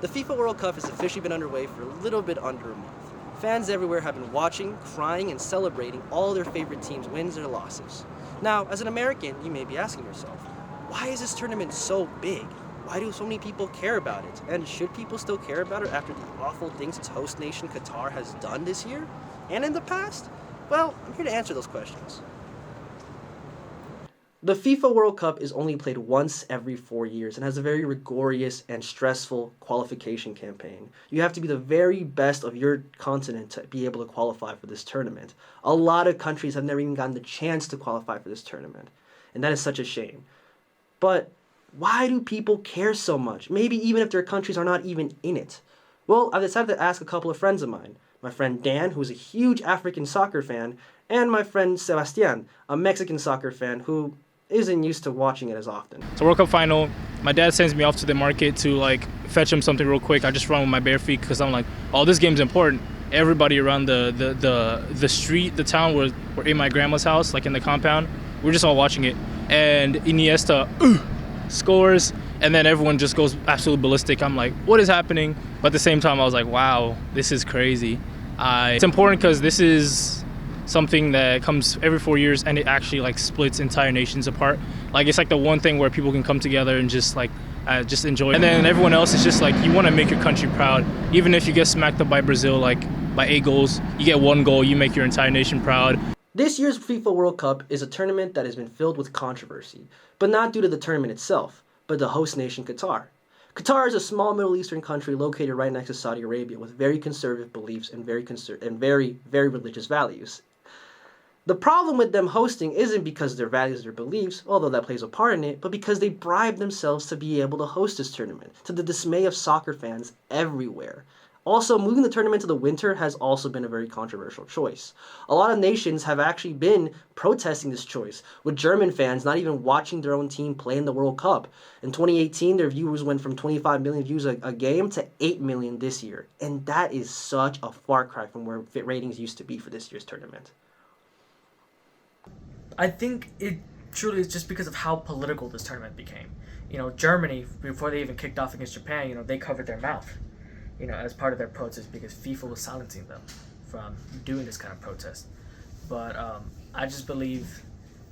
The FIFA World Cup has officially been underway for a little bit under a month. Fans everywhere have been watching, crying, and celebrating all their favorite teams' wins or losses. Now, as an American, you may be asking yourself, why is this tournament so big? Why do so many people care about it? And should people still care about it after the awful things its host nation Qatar has done this year and in the past? Well, I'm here to answer those questions. The FIFA World Cup is only played once every 4 years and has a very rigorous and stressful qualification campaign. You have to be the very best of your continent to be able to qualify for this tournament. A lot of countries have never even gotten the chance to qualify for this tournament, and that is such a shame. But why do people care so much? Maybe even if their countries are not even in it. Well, I've decided to ask a couple of friends of mine. My friend Dan, who's a huge African soccer fan, and my friend Sebastian, a Mexican soccer fan who isn't used to watching it as often. So World Cup final, my dad sends me off to the market to fetch him something real quick. I just run with my bare feet because I'm like, oh, this game's important. Everybody around the street, the town, we're in my grandma's house, like in the compound. We're just all watching it. And Iniesta scores, and then everyone just goes absolutely ballistic. I'm like, what is happening? But at the same time, I was like, wow, this is crazy. It's important because this is something that comes every 4 years, and it actually splits entire nations apart. It's the one thing where people can come together and just enjoy it. And then everyone else is just you want to make your country proud. Even if you get smacked up by Brazil by 8 goals, you get 1 goal, you make your entire nation proud. This year's FIFA World Cup is a tournament that has been filled with controversy, but not due to the tournament itself, but the host nation Qatar. Qatar is a small Middle Eastern country located right next to Saudi Arabia with very conservative beliefs and very religious values. The problem with them hosting isn't because of their values or their beliefs, although that plays a part in it, but because they bribe themselves to be able to host this tournament, to the dismay of soccer fans everywhere. Also, moving the tournament to the winter has also been a very controversial choice. A lot of nations have actually been protesting this choice, with German fans not even watching their own team play in the World Cup. In 2018, their viewers went from 25 million views a game to 8 million this year, and that is such a far cry from where ratings used to be for this year's tournament. I think it truly is just because of how political this tournament became. Germany, before they even kicked off against Japan, they covered their mouth, as part of their protest because FIFA was silencing them from doing this kind of protest. But I just believe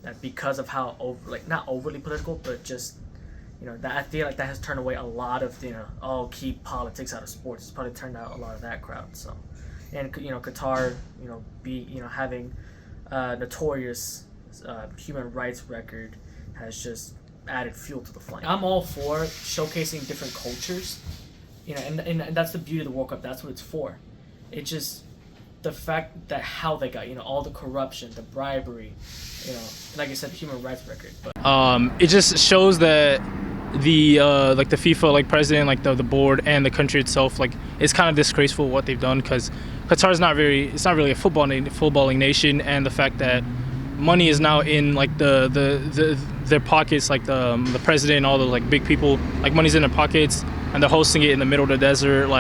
that because of how not overly political, but just that I feel that has turned away a lot of keep politics out of sports. It's probably turned out a lot of that crowd. So, and Qatar, having notorious human rights record has just added fuel to the flame. I'm all for showcasing different cultures, and that's the beauty of the World Cup. That's what it's for. It's just the fact that how they got, all the corruption, the bribery, like I said, the human rights record. But it just shows that the the FIFA president, the board, and the country itself, it's kind of disgraceful what they've done because Qatar is not really a footballing nation, and the fact that money is now in their pockets, the president and all the big people, money's in their pockets, and they're hosting it in the middle of the desert.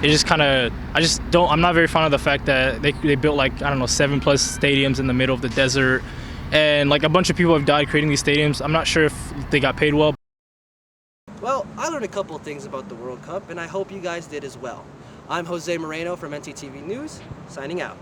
It just kind of, I'm not very fond of the fact that they built 7+ stadiums in the middle of the desert, and a bunch of people have died creating these stadiums. I'm not sure if they got paid well. Well, I learned a couple of things about the World Cup, and I hope you guys did as well. I'm Jose Moreno from NTTV News, signing out.